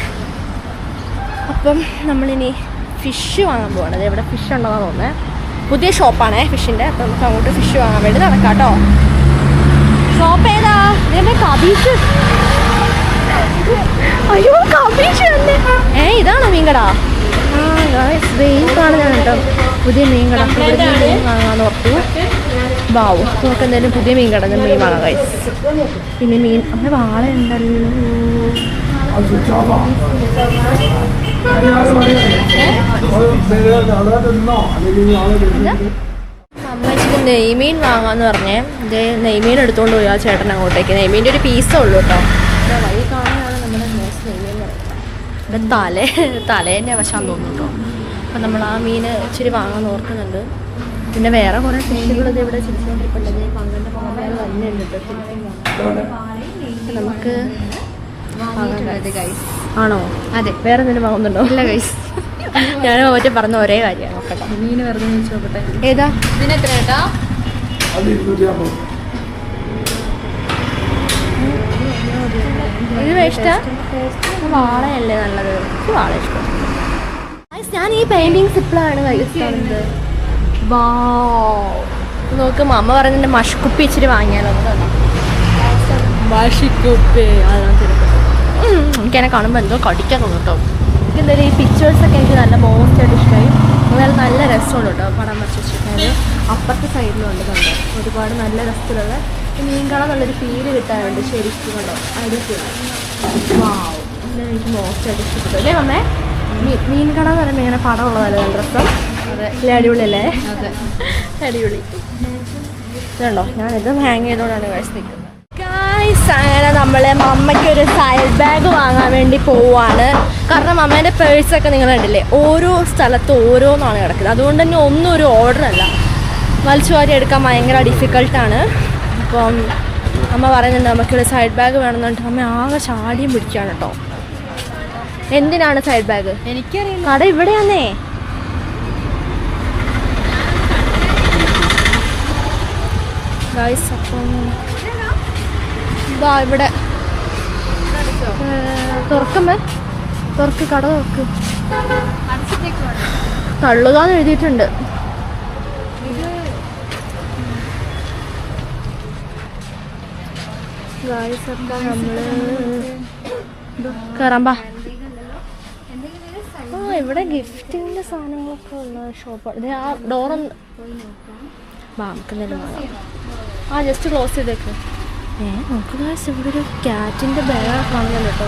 അപ്പം നമ്മളിനി ഫിഷ് വാങ്ങാൻ പോവാണ്. അത് ഇവിടെ ഫിഷ് ഉണ്ടെന്നാണ് തോന്നുന്നത്. പുതിയ ഷോപ്പാണേ ഫിഷിൻ്റെ. അപ്പം നമുക്ക് അങ്ങോട്ട് ഫിഷ് വാങ്ങാൻ വേണ്ടി നടക്കാം കേട്ടോ. ഷോപ്പ് ഏതാ? ഇതിൻ്റെ കബീഷ്. അയ്യോ കബീഷ് തന്നെ. ഇതാണോ മീൻകട? ഈ കാണുന്നതാണ് കേട്ടോ പുതിയ മീൻകട. ഇവിടെ മീൻ വാങ്ങാന്ന് ഓർത്തു. വാവും, നമുക്ക് എന്തായാലും പുതിയ മീൻ കട മീൻ വാങ്ങാം ഗൈസ്. പിന്നെ മീൻ അമ്മ വാള ഉണ്ടല്ലോ. അമ്മ ഇച്ചിരി നെയ്മീൻ വാങ്ങാന്ന് പറഞ്ഞേ. ഇത് നെയ്മീൻ എടുത്തുകൊണ്ട് പോയി ആ ചേട്ടൻ അങ്ങോട്ടേക്ക്. നെയ്മീൻ്റെ ഒരു പീസേ ഉള്ളൂ കേട്ടോ. വഴി കാണുന്നതാണ് നമ്മുടെ നെയ്മീൻ എന്ന് പറയുന്നത്. ഇവിടെ തലേൻ്റെ വശാന്ന് തോന്നുന്നു കേട്ടോ. അപ്പം നമ്മൾ ആ മീൻ ഇച്ചിരി വാങ്ങാൻ ഓർക്കുന്നുണ്ട്. പിന്നെ വേറെ കുറേ ഫിഷുകളത് ഇവിടെ ചിരിച്ചുകൊണ്ടിരിപ്പുള്ളത്. പങ്കൻ്റെ പാമ്പകൾ തന്നെ ഉണ്ട് കേട്ടോ. നമുക്ക് ആണോ? അതെ. വേറെ എന്തെങ്കിലും വാങ്ങുന്നുണ്ടോ? ഇല്ല ഗൈസ്, ഞാൻ മറ്റേ പറഞ്ഞ ഒരേ കാര്യമാണ്. നോക്കട്ടെ മീൻ വെറുതെ ചോദിച്ചു നോക്കട്ടെ. ഏതാ ഇതിന് എത്ര കേട്ടാ? ഇത് ഇഷ്ടം? വാളയല്ലേ നല്ലത്? എനിക്ക് വാള ഇഷ്ടം. ഞാൻ ഈ പെയിന്റിങ്സ് ഇപ്പോഴാണ് കാണുന്നത്. നോക്കും അമ്മ പറഞ്ഞിട്ട് മഷ്കുപ്പി ഇച്ചിരി വാങ്ങിയാലോ. മഷിക്കുപ്പി അതിനകത്ത് എനിക്കെന്നെ കാണുമ്പോൾ എന്തോ കടിക്കാൻ തോന്നും കേട്ടോ. എനിക്ക് എന്തായാലും ഈ പിക്ചേഴ്സൊക്കെ എനിക്ക് നല്ല മോസ്റ്റായിട്ട് ഇഷ്ടമായി. അതുപോലെ നല്ല രസമുണ്ട് കേട്ടോ പടം വരച്ച് വെച്ചിട്ടുണ്ടായത്. അപ്പുറത്തെ സൈഡിലുണ്ട് കണ്ടോ ഒരുപാട് നല്ല രസത്തിലുള്ള മീൻ കാണാൻ നല്ലൊരു ഫീല് കിട്ടാറുണ്ട് ശരിക്കും കണ്ടോ. അടിപൊളി. വാവ്, എന്തായാലും എനിക്ക് മോസ്റ്റായിട്ട് ഇഷ്ടപ്പെട്ടു അല്ലേ അമ്മേ? മീൻ കാണാൻ പറയുമ്പോൾ ഇങ്ങനെ പടം ഉള്ളതല്ലേ നല്ല രസം. അല്ലേ, അടിപൊളിയല്ലേ? അടിപൊളി. ഇതുണ്ടോ ഞാനിത് ഹാങ് ചെയ്തോണ്ടാണ് ഗൈസ് നിൽക്കുന്നത്. ഗൈസ് അങ്ങനെ നമ്മൾ മമ്മയ്ക്ക് ഒരു സൈഡ് ബാഗ് വാങ്ങാൻ വേണ്ടി പോവാണ്. കാരണം അമ്മേൻ്റെ പേഴ്സൊക്കെ നിങ്ങൾ കണ്ടില്ലേ, ഓരോ സ്ഥലത്ത് ഓരോന്നാണ് കിടക്കുന്നത്. അതുകൊണ്ട് തന്നെ ഒന്നും ഒരു ഓർഡറല്ല, വലിച്ചു വാരി എടുക്കാൻ ഭയങ്കര ഡിഫിക്കൾട്ടാണ്. അപ്പം അമ്മ പറയുന്നുണ്ട് നമുക്കൊരു സൈഡ് ബാഗ് വേണമെന്നുണ്ട്. അമ്മ ആകെ ചാടിയും പിടിക്കുകയാണ് കേട്ടോ. എന്തിനാണ് സൈഡ് ബാഗ്? എനിക്കറിയില്ല. കട ഇവിടെയാന്നേ. ഗൈസ് അപ്പം ഇതാ ഇവിടെ തുറക്കുമ്പോ തുറക്ക്, കട തുറക്ക്. തള്ളുകാന്ന് എഴുതിയിട്ടുണ്ട്. ഗൈസ് അപ്പം നമ്മള് കയറാമ്പാ. ആ ഇവിടെ ഗിഫ്റ്റിൻ്റെ സാധനങ്ങളൊക്കെ ഉള്ള ഷോപ്പാണ്. ഇത് ആ ഡോറൊന്ന് നമുക്ക് എന്തെങ്കിലും വാങ്ങാം. ആ ജസ്റ്റ് ക്ലോസ് ചെയ്തേക്ക്. നമുക്ക് ഗൈസ് ഇവിടെ ഒരു ക്യാറ്റിൻ്റെ ബാഗ് വാങ്ങുന്നുണ്ട് കേട്ടോ.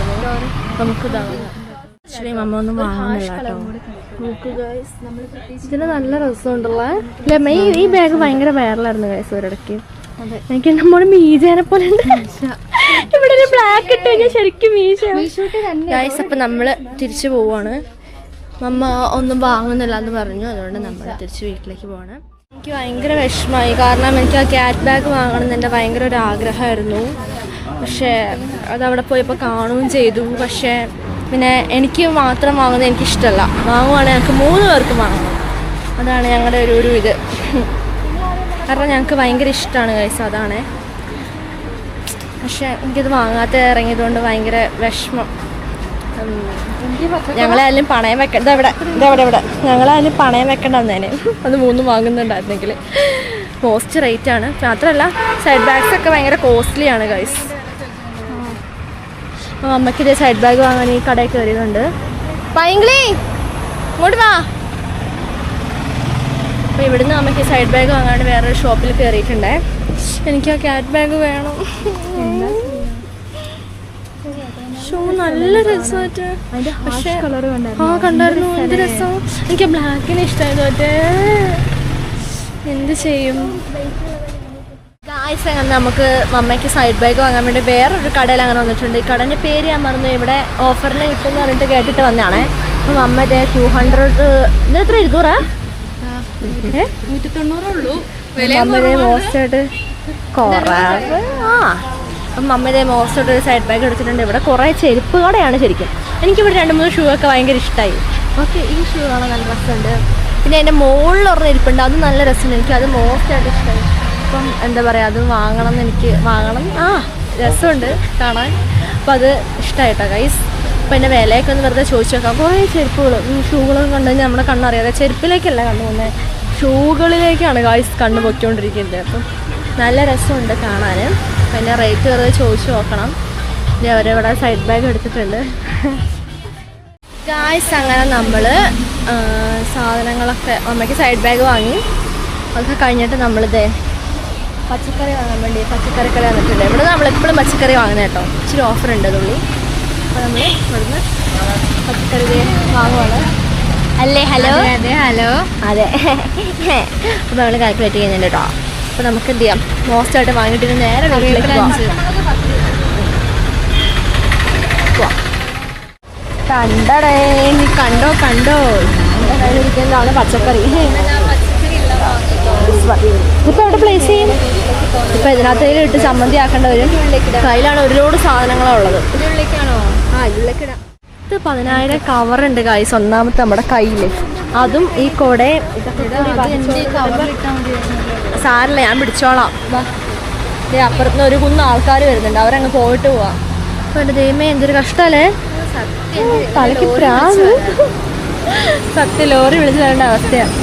നമുക്ക് ഇതാണ് ആക്ച്വലി മമ്മ ഒന്നും വാങ്ങുന്നില്ല കേട്ടോ. നമുക്ക് ഗൈസ് ഇതിന് നല്ല രസമുണ്ടല്ലേ. അല്ലേ ഈ ബാഗ് ഭയങ്കര വൈറലായിരുന്നു ഗൈസ് ഒരിടയ്ക്ക്. എനിക്ക് നമ്മുടെ മീജേനെ പോലെ ഉണ്ട്. ഇവിടെ ഒരു ബ്ലാക്ക് ഇട്ട് കഴിഞ്ഞാൽ ശരിക്കും മീശ. ഗൈസ് അപ്പം നമ്മൾ തിരിച്ചു പോവാണ്. മമ്മ ഒന്നും വാങ്ങുന്നില്ല എന്ന് പറഞ്ഞു. അതുകൊണ്ട് നമ്മൾ തിരിച്ച് വീട്ടിലേക്ക് പോകണം. എനിക്ക് ഭയങ്കര വിഷമമായി. കാരണം എനിക്ക് ആ ക്യാറ്റ് ബാഗ് വാങ്ങണം എന്ന് എൻ്റെ ഭയങ്കര ഒരു ആഗ്രഹമായിരുന്നു. പക്ഷേ അതവിടെ പോയപ്പോൾ കാണുകയും ചെയ്തു. പക്ഷേ പിന്നെ എനിക്ക് മാത്രം വാങ്ങുന്നത് എനിക്കിഷ്ടമല്ല. വാങ്ങുവാണെങ്കിൽ ഞങ്ങൾക്ക് 3 പേർക്ക് വാങ്ങണം. അതാണ് ഞങ്ങളുടെ ഒരു ഇത്. കാരണം ഞങ്ങൾക്ക് ഭയങ്കര ഇഷ്ടമാണ് ഗൈസ്, അതാണ്. പക്ഷേ എനിക്കത് വാങ്ങാത്ത ഇറങ്ങിയതുകൊണ്ട് ഭയങ്കര വിഷമം. ഞങ്ങളായാലും പണയം വെക്കണ്ട. ഇവിടെ ഞങ്ങളായാലും പണയം വെക്കേണ്ട വന്നേനെ. അത് 3 വാങ്ങുന്നുണ്ടായിരുന്നെങ്കിൽ. കോസ്റ്റ് റേറ്റാണ്. മാത്രമല്ല സൈഡ് ബാഗ്സ് ഒക്കെ ഭയങ്കര കോസ്റ്റ്ലിയാണ് ഗൈസ്. അപ്പോൾ അമ്മയ്ക്ക് ഇതേ സൈഡ് ബാഗ് വാങ്ങാൻ ഈ കടയിൽ കയറിയതുണ്ട്. പൈങ്കിളി ഇങ്ങോട്ട് വാ. അപ്പോൾ ഇവിടുന്ന് അമ്മയ്ക്ക് സൈഡ് ബാഗ് വാങ്ങാണ്ട് വേറൊരു ഷോപ്പിൽ കയറിയിട്ടുണ്ടേ. എനിക്ക് ആ ക്യാറ്റ് ബാഗ് വേണം. നല്ല രസമായിട്ട്. പക്ഷേ ആ കണ്ടായിരുന്നു, എന്ത് രസം. എനിക്ക് ബ്ലാക്കിന് ഇഷ്ടമായത് മറ്റേ. എന്ത് ചെയ്യും ഗായ്സ്. അങ്ങനെ നമുക്ക് മമ്മയ്ക്ക് സൈഡ് ബാഗ് വാങ്ങാൻ വേണ്ടി വേറൊരു കടയിൽ അങ്ങനെ വന്നിട്ടുണ്ട്. ഈ കടേൻ്റെ പേര് ഞാൻ മറന്നു. ഇവിടെ ഓഫറിന് കിട്ടുമെന്ന് പറഞ്ഞിട്ട് കേട്ടിട്ട് വന്നതാണേ. അപ്പം മമ്മ 200 എത്ര 200 190 മമ്മയുടെ മോസ്റ്റായിട്ട് കുറവ്. ആ അപ്പം മമ്മയുടെ മോസ്റ്റായിട്ട് ഒരു സൈഡ് ബാഗ് എടുത്തിട്ടുണ്ട്. ഇവിടെ കുറേ ചെരുപ്പ് കടയാണ് ശരിക്കും. എനിക്കിവിടെ 2-3 ഷൂ ഒക്കെ ഭയങ്കര ഇഷ്ടമായി. ഓക്കെ, ഈ ഷൂ കാണാൻ നല്ല രസമുണ്ട്. പിന്നെ അതിൻ്റെ മുകളിൽ ഒരെണ്ണം ഇരിപ്പുണ്ട്, അത് നല്ല രസമുണ്ട്. എനിക്കത് മോസ്റ്റായിട്ട് ഇഷ്ടമായി. അപ്പം എന്താ പറയുക, അത് വാങ്ങണം. ആ രസമുണ്ട് കാണാൻ. അപ്പം അത് ഇഷ്ടമായിട്ടോ ഗൈസ്. അപ്പം എൻ്റെ വിലയൊക്കെ ഒന്ന് വെറുതെ ചോദിച്ചു നോക്കാം. കുറേ ചെരുപ്പുകളും ഷൂകളൊക്കെ കണ്ടു കഴിഞ്ഞാൽ നമ്മുടെ കണ്ണറിയാതെ. ചെരുപ്പിലേക്കല്ല കണ്ണു പോകുന്നത്, ഷൂകളിലേക്കാണ് ഗൈസ് കണ്ണു പൊയ്ക്കൊണ്ടിരിക്കുന്നത്. അപ്പം നല്ല രസമുണ്ട് കാണാൻ. പിന്നെ റേറ്റ് വെറുതെ ചോദിച്ചു നോക്കണം. ഇനി അവരിവിടെ സൈഡ് ബാഗ് എടുത്തിട്ടുണ്ട് ഗായ്സ്. അങ്ങനെ നമ്മൾ സാധനങ്ങളൊക്കെ അമ്മയ്ക്ക് സൈഡ് ബാഗ് വാങ്ങി. അതൊക്കെ കഴിഞ്ഞിട്ട് നമ്മളിതേ പച്ചക്കറി വാങ്ങാൻ വേണ്ടി പച്ചക്കറിക്കറി വന്നിട്ടുണ്ട്. ഇവിടെ നമ്മളെപ്പോഴും പച്ചക്കറി വാങ്ങുന്നത് കേട്ടോ. ഇച്ചിരി ഓഫറുണ്ട് അതുള്ളി. അപ്പോൾ നമ്മൾ ഇവിടുന്ന് പച്ചക്കറി വാങ്ങുവാണ്. അല്ലേ? ഹലോ. അതെ. അപ്പോൾ നമ്മൾ കാൽക്കുലേറ്റ് ചെയ്യുന്നുണ്ട് കേട്ടോ. അപ്പോൾ നമുക്ക് എന്ത് ചെയ്യാം, മോസ്റ്റായിട്ട് വാങ്ങിയിട്ട് നേരെ വീട്ടിലേക്ക് പോവാം. കണ്ടടേ, നീ കണ്ടോ എൻ്റെ കയ്യിലിരിക്കുന്നതാണ് പച്ചക്കറി. ഇപ്പം എവിടെ പ്ലേസ് ചെയ്യും? ഇപ്പം ഇതിനകത്തേലും ഇട്ട് ചമ്മന്തി ആക്കേണ്ട വരും. കയ്യിലാണ് ഒരുപാട് സാധനങ്ങളുള്ളത്. ഇതിലേക്കിടാം. ഇത് 10,000 കവറുണ്ട് ഗൈസ് ഒന്നാമത്തെ നമ്മുടെ കയ്യിൽ. അതും ഈ കൊടയും സാരില്ല, ഞാൻ പിടിച്ചോളാം. അപ്പുറത്തുനിന്ന് ഒരു കുന്ന് ആൾക്കാർ വരുന്നുണ്ട്, അവരങ്ങ് പോയിട്ട് പോവാം. അപ്പോൾ എൻ്റെ ദൈവമേ എന്തൊരു കഷ്ടമല്ലേ. തലയ്ക്ക് പ്രാവ്. സത്യം ലോറി വിളിച്ചു തരേണ്ട അവസ്ഥയാണ്.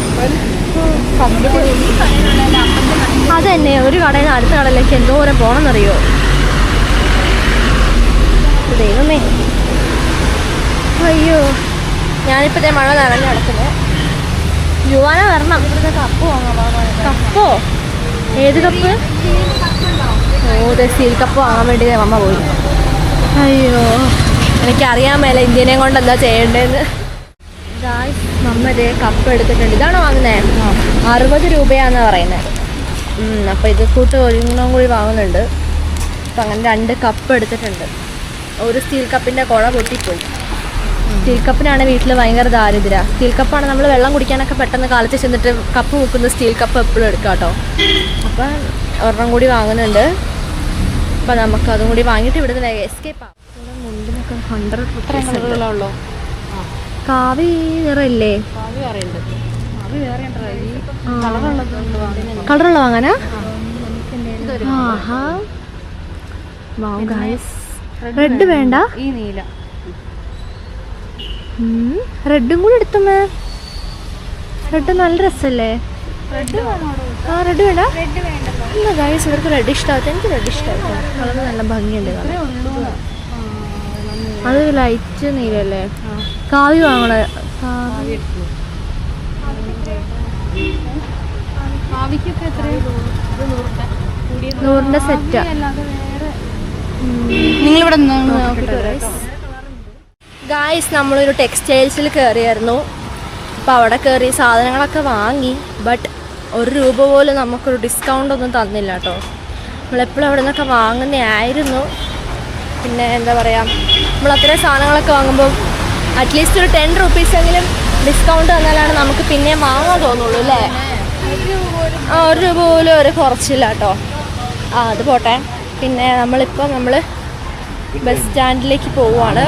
അതന്നെ, ഒരു കടയിൽ നിന്ന് അടുത്ത കടയിലേക്ക് എന്തോരം പോകണമെന്നറിയോ ദൈവമേ. അയ്യോ ഞാനിപ്പോഴത്തെ മഴ നനഞ്ഞ് നടക്കുന്നത്. യുവാന വരണം. കപ്പോ? ഏത് കപ്പ്? ഓ സ്റ്റീൽ കപ്പ് വാങ്ങാൻ വേണ്ടി അമ്മ പോയി. അയ്യോ എനിക്കറിയാൻ മേല ഇന്ത്യനെ കൊണ്ട് എന്താ ചെയ്യേണ്ടതെന്ന്. മമ്മ ഇതേ കപ്പ് എടുത്തിട്ടുണ്ട്. ഇതാണോ വാങ്ങുന്നത്? 60 രൂപയാണെന്നാണ് പറയുന്നത്. അപ്പോൾ ഇത് കൂട്ട് ഒരെണ്ണം കൂടി വാങ്ങുന്നുണ്ട്. അപ്പം അങ്ങനെ 2 കപ്പ് എടുത്തിട്ടുണ്ട്. ഒരു സ്റ്റീൽ കപ്പിൻ്റെ കുഴ പൊട്ടിപ്പോയി. സ്റ്റീൽ കപ്പിനാണ് വീട്ടിൽ ഭയങ്കര ദാരിദ്ര്യം. സ്റ്റീൽ കപ്പാണ് നമ്മൾ വെള്ളം കുടിക്കാനൊക്കെ പെട്ടെന്ന് കാലത്ത് ചെന്നിട്ട് കപ്പ് മുക്കുന്ന സ്റ്റീൽ കപ്പ് എപ്പോഴും എടുക്കാം കേട്ടോ. അപ്പം ഒരെണ്ണം കൂടി വാങ്ങുന്നുണ്ട്. അപ്പം നമുക്ക് അതും കൂടി വാങ്ങിയിട്ട് ഇവിടുന്ന് എസ്കേപ്പ് ആവും. മുണ്ടിനൊക്കെ 100 രൂപ. കാവി നിറയില്ലേ? കളറുള്ള വാങ്ങാനാ? ആഹാ റെഡ് വേണ്ട, ഈ നീല റെഡും കൂടി എടുത്തമ്മ. റെഡ് നല്ല രസമല്ലേ? ആ റെഡ് വേണ്ട. ഇല്ല ഗൈസ് ഇവർക്ക് റെഡ് ഇഷ്ടമാകത്ത. എനിക്ക് റെഡ് ഇഷ്ടമാകും. കളർ നല്ല ഭംഗിയുണ്ട്. അത് ലൈറ്റ് നീലല്ലേ? കാവി വാങ്ങണേ. 100 സെറ്റാ. നിങ്ങളിവിടെ ഗായ്സ് നമ്മളൊരു ടെക്സ്റ്റൈൽസിൽ കയറിയായിരുന്നു. അപ്പോൾ അവിടെ കയറി സാധനങ്ങളൊക്കെ വാങ്ങി. ബട്ട് 1 രൂപ പോലും നമുക്കൊരു ഡിസ്കൗണ്ട് ഒന്നും തന്നില്ല കേട്ടോ. നമ്മളെപ്പോഴും അവിടെ നിന്നൊക്കെ വാങ്ങുന്നതായിരുന്നു. പിന്നെ എന്താ പറയുക, നമ്മൾ അത്രയും സാധനങ്ങളൊക്കെ വാങ്ങുമ്പോൾ അറ്റ്ലീസ്റ്റ് ഒരു 10 റുപ്പീസെങ്കിലും ഡിസ്കൗണ്ട് തന്നാലാണ് നമുക്ക് പിന്നെ വാങ്ങാൻ തോന്നുള്ളൂ അല്ലേ? 1 രൂപ പോലും ഒരു കുറച്ചില്ല കേട്ടോ. അത് പോട്ടെ. പിന്നെ നമ്മൾ ബസ് സ്റ്റാൻഡിലേക്ക് പോവുകയാണ്.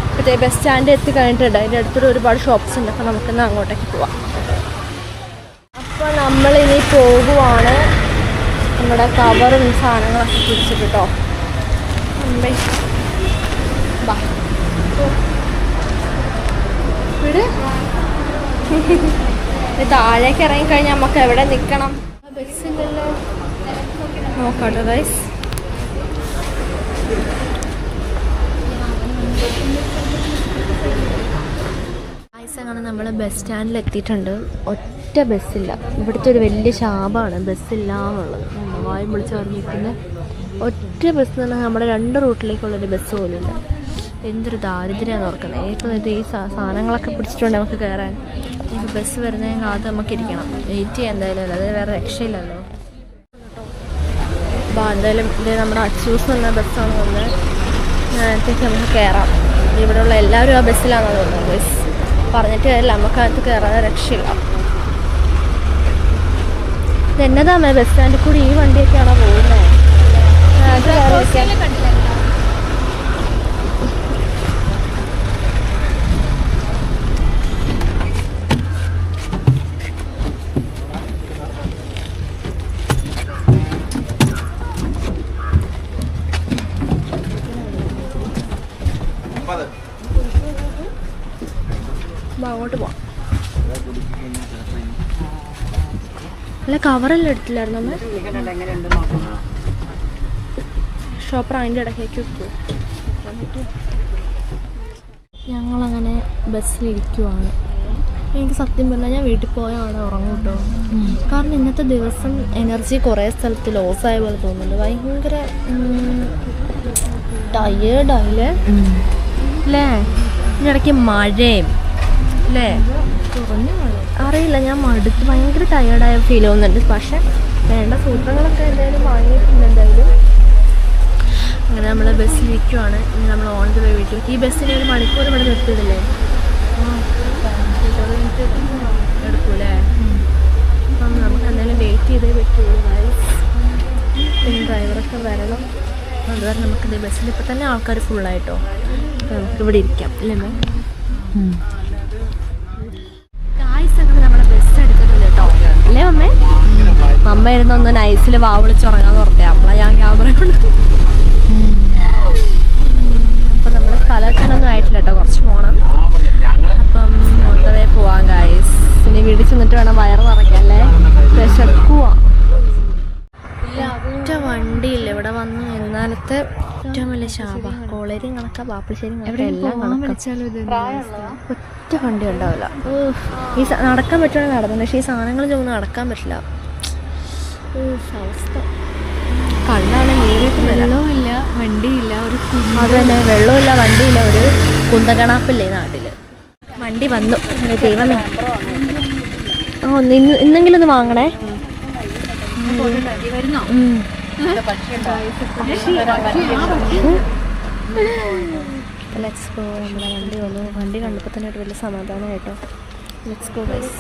ഇപ്പോഴത്തെ ബസ് സ്റ്റാൻഡ് എത്തി കഴിഞ്ഞിട്ടുണ്ട്. അതിൻ്റെ അടുത്തൊരു ഒരുപാട് ഷോപ്സ് ഉണ്ട്. അപ്പോൾ നമുക്കിന്ന് അങ്ങോട്ടേക്ക് പോവാം. അപ്പോൾ നമ്മളിനി പോകുവാണ്. നമ്മുടെ കവറും സാധനങ്ങളൊക്കെ പിടിച്ചിട്ട് കേട്ടോ. താഴേക്ക് ഇറങ്ങിക്കഴിഞ്ഞാൽ നമുക്ക് എവിടെ നിൽക്കണം? ബസ്സില്ലല്ലോ. നോക്കാട്ടോ ഗൈസ്. അങ്ങനെ നമ്മൾ ബസ് സ്റ്റാൻഡിൽ എത്തിയിട്ടുണ്ട്. ഒറ്റ ബസ്സില്ല. ഇവിടുത്തെ ഒരു വലിയ ശാപമാണ് ബസ്സില്ല എന്നുള്ളത്. വായും വിളിച്ച് പറഞ്ഞിരിക്കുന്നത് ഒറ്റ ബസ് എന്ന് പറഞ്ഞാൽ നമ്മുടെ 2 റൂട്ടിലേക്കുള്ളൊരു ബസ് പോലുമില്ല. എന്തൊരു ദാരിദ്ര്യമാണ് ഓർക്കുന്നത്. ഇപ്പോൾ ഈ സാധനങ്ങളൊക്കെ പിടിച്ചിട്ടുണ്ട് നമുക്ക് കയറാൻ. ഇപ്പോൾ ബസ് വരുന്നതിന് കാലത്ത് നമുക്ക് ഇരിക്കണം. വെയിറ്റ് ചെയ്യാൻ എന്തായാലും അല്ല, അത് വേറെ രക്ഷയില്ലല്ലോ. അപ്പോൾ എന്തായാലും ഇത് നമ്മുടെ അച്ചൂസ് എന്ന ബസ്സാണ് വന്നത്. അതിനകത്തേക്ക് നമുക്ക് കയറാം. ഇവിടെയുള്ള എല്ലാവരും ആ ബസ്സിലാണെന്ന് തോന്നുന്നത്. ബസ് പറഞ്ഞിട്ട് കാര്യമില്ല, നമുക്കകത്ത് കയറാതെ രക്ഷയില്ല. ഇതെന്നതാമേ ബസ് സ്റ്റാൻഡിൽ കൂടി ഈ വണ്ടിയൊക്കെയാണോ പോകുന്നത്? അങ്ങോട്ട് പോവാം. അല്ല കവറെല്ലാം എടുത്തില്ലായിരുന്നു അമ്മ? ഷോപ്പർ അതിൻ്റെ ഇടയ്ക്കേക്ക് വെക്കൂ. ഞങ്ങളങ്ങനെ ബസ്സിലിരിക്കുവാണ്. എനിക്ക് സത്യം പറഞ്ഞാൽ ഞാൻ വീട്ടിൽ പോയാൽ അവിടെ ഉറങ്ങും കേട്ടോ. കാരണം ഇന്നത്തെ ദിവസം എനർജി കുറേ സ്ഥലത്ത് ലോസായ പോലെ തോന്നുന്നുണ്ട്. ഭയങ്കര ടയേർഡായില്ലേ അല്ലേ? ഇതിനിടയ്ക്ക് മഴയും അല്ലേ? അറിയില്ല, ഞാൻ മടുത്ത് ഭയങ്കര ടയേർഡായ ഫീൽ ചെയ്യുന്നുണ്ട്. പക്ഷെ വേണ്ട സൂത്രങ്ങളൊക്കെ എന്തായാലും വാങ്ങിയിട്ടുണ്ട്. എന്തായാലും അങ്ങനെ നമ്മൾ ബസ്സിലിരിക്കുവാണ്. ഇനി നമ്മൾ ഓൺ ദ വേ വീട്ടിലേക്ക്. ഈ ബസ്സിന് 1 മണിക്കൂർ ഇവിടെ നിർത്തിയിട്ടില്ലേ? 20 മിനിറ്റ് എടുക്കൂലേ? അപ്പം നമുക്ക് എന്തായാലും വെയിറ്റ് ചെയ്തേ പറ്റുള്ളൂ. പിന്നെ ഡ്രൈവറൊക്കെ വരണം. അതുവരെ നമുക്കിത് ബസ്സിൽ ഇപ്പം തന്നെ ആൾക്കാർ ഫുള്ളായിട്ടോ. അപ്പോൾ നമുക്കിവിടെ ഇരിക്കാം അല്ലേ മാം? നമ്മുടെ ബസ് എടുത്തിട്ടില്ല കേട്ടോ അല്ലേ അമ്മേ? അമ്മ ഇരുന്നൊന്ന് നൈസിൽ വാ വിളിച്ചുറങ്ങാൻ ഓർത്തേ. അപ്പോഴാണ് ഞാൻ ക്യാമറ കൊണ്ട്. അപ്പം നമ്മൾ സ്ഥലത്തിനൊന്നും ആയിട്ടില്ല കേട്ടോ, കുറച്ച് പോകണം. അപ്പം മൊത്തമേ പോവാം ഗൈസ്. ഇനി വീട്ടിൽ ചെന്നിട്ട് വേണം വയറ് നിറയ്ക്കാൻ അല്ലേ? വിശക്കുവാ. ഒറ്റ വണ്ടിയില്ല ഇവിടെ വന്ന്. എന്നാലത്തെ ഏറ്റവും വലിയ ശാപ കോളേരിയും കണക്കാ ബാപ്പശ്ശേരി കണക്കാ എല്ലാം കണക്കാ. ഒറ്റ വണ്ടി ഉണ്ടാവില്ല. ഈ നടക്കാൻ പറ്റുവാണെങ്കിൽ നടന്നു, പക്ഷേ ഈ സാധനങ്ങൾ ചുമന്ന് നടക്കാൻ പറ്റില്ല. അവസ്ഥ കണ്ണാണ് വെള്ളവുമില്ല വണ്ടിയില്ല ഒരു അത് തന്നെ, വെള്ളമില്ല വണ്ടിയില്ല, ഒരു കുന്തകണാപ്പില്ലേ നാട്ടില്. വണ്ടി വന്നു. ദൈവമേ, ഇന്നെങ്കിലും ഒന്ന് വാങ്ങണേ. Let's go. നമ്മുടെ വണ്ടി വന്നു. വണ്ടി കണ്ടപ്പോൾ തന്നെ ഒരു വലിയ സമാധാനം കേട്ടോ. Let's go guys.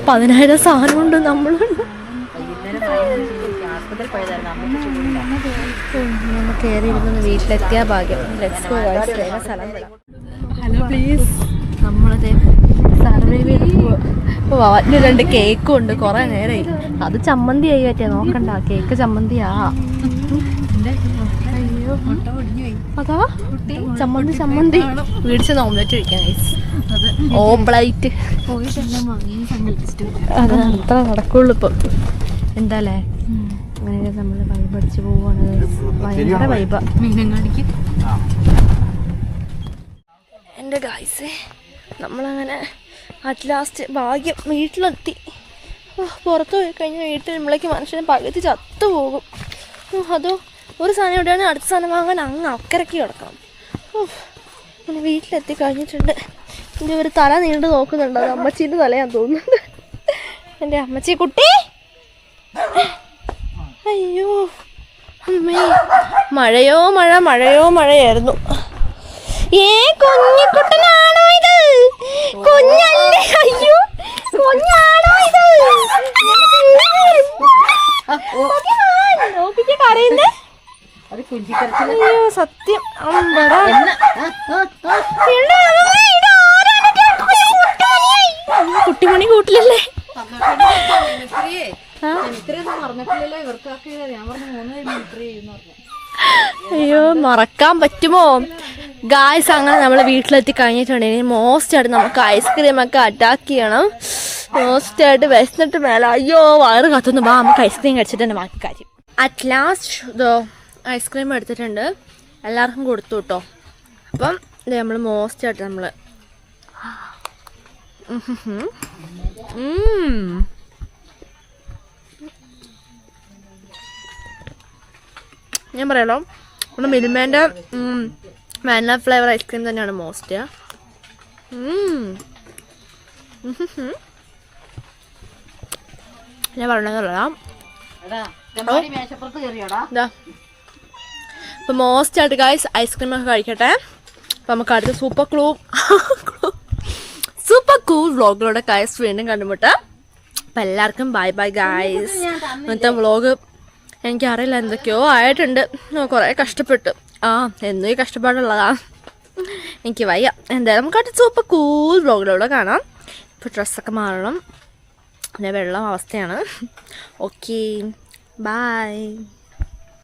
10,000 സാധനം ഉണ്ട് നമ്മളുണ്ട്. നമ്മൾ കയറി ഇരുന്ന് വീട്ടിലെത്തിയ ഭാഗ്യം. Let's go guys. വേഗം സ്ഥലം വിടാം. Hello please. നമ്മളതേ സർവൈവ് ചെയ്ത് വാറ്റിന് 2 കേക്കും ഉണ്ട്. കുറേ നേരമായി. അത് ചമ്മന്തി ആയി പറ്റിയാ, നോക്കണ്ട. കേക്ക് ചമ്മന്തിയാ. അയ്യോ അതാ ചമ്മന്തി വീടിച്ച് ഓംലെറ്റ് കഴിക്കാൻ ഗൈസ്. ഓംപ്ലേറ്റ് അത് അത്ര നടക്കുള്ളൂ ഇപ്പം. എന്താല്ലേ, അങ്ങനെ നമ്മൾ വൈബ് അടിച്ച് പോവാണ്. ഭയങ്കര വൈബാ മീനങ്ങാടിക്ക്. എൻ്റെ ഗൈസേ, നമ്മളങ്ങനെ അറ്റ് ലാസ്റ്റ് ഭാഗ്യം വീട്ടിലെത്തി. പുറത്ത് പോയി കഴിഞ്ഞാൽ വീട്ടിൽ നമ്മളേക്ക് മനുഷ്യനെ പകുതി ചത്തുപോകും. അതോ ഒരു സാധനം എവിടെയാണ് അടുത്ത സാധനം വാങ്ങാൻ അങ്ങ് അക്കരയ്ക്ക് കിടക്കണം. പിന്നെ വീട്ടിലെത്തി കഴിഞ്ഞിട്ടുണ്ട്. എൻ്റെ ഒരു തല നീണ്ടു നോക്കുന്നുണ്ട്. അത് അമ്മച്ചീൻ്റെ തലയാന്ന് തോന്നുന്നുണ്ട്. എൻ്റെ അമ്മച്ചി കുട്ടി. അയ്യോ അമ്മേ, മഴയോ മഴയായിരുന്നു. കുഞ്ഞിക്കുട്ടനാണോ ഇത്? കുഞ്ഞല്ലേ? അയ്യോ കുഞ്ഞാണോ ഇത്? കരയുന്നേ? അയ്യോ സത്യം. കുട്ടിമണി കൂട്ടിലല്ലേ? അയ്യോ മറക്കാൻ പറ്റുമോ ഗായ്സ്? അങ്ങനെ നമ്മൾ വീട്ടിലെത്തി കഴിഞ്ഞിട്ടുണ്ടെങ്കിൽ മോസ്റ്റ് ആയിട്ട് നമുക്ക് ഐസ്ക്രീമൊക്കെ അറ്റാക്ക് ചെയ്യണം. മോസ്റ്റ് ആയിട്ട് വിശന്നിട്ട് മേലെ അയ്യോ വയറ് കത്തുന്നു. വാ നമുക്ക് ഐസ്ക്രീം കഴിച്ചിട്ട് തന്നെ ബാക്കി കാര്യം. അറ്റ് ലാസ്റ്റ് ഇതോ ഐസ്ക്രീം എടുത്തിട്ടുണ്ട്, എല്ലാവർക്കും കൊടുത്തു കേട്ടോ. അപ്പം ഇത് നമ്മൾ മോസ്റ്റ് ആയിട്ട് നമ്മൾ ഞാൻ പറയാലോ, നമ്മുടെ മിൽമേൻ്റെ വാനില ഫ്ലേവർ ഐസ്ക്രീം തന്നെയാണ് മോസ്റ്റ്. ഞാൻ പറഞ്ഞതല്ല ഇപ്പൊ മോസ്റ്റ് ആയിട്ട് ഗൈസ് ഐസ്ക്രീം ഒക്കെ കഴിക്കട്ടെ. അപ്പൊ നമുക്ക് അടുത്ത സൂപ്പർ കൂൾ വ്ളോഗിലൂടെ ഗൈസ് വീണ്ടും കണ്ടുമുട്ടാം. അപ്പൊ എല്ലാവർക്കും ബൈ ബൈ ഗൈസ്. ഇന്നത്തെ വ്ളോഗ് എനിക്കറിയില്ല എന്തൊക്കെയോ ആയിട്ടുണ്ട്. കുറേ കഷ്ടപ്പെട്ടു. എന്നും ഈ കഷ്ടപ്പാടുള്ളതാ, എനിക്ക് വയ്യ. എന്തായാലും നമുക്ക് അടുത്ത സൂപ്പർ കൂൾ വ്ളോഗിലൂടെ കാണാം. ഇപ്പോൾ ഡ്രസ്സൊക്കെ മാറണം, പിന്നെ വെള്ളം അവസ്ഥയാണ്. Okay bye.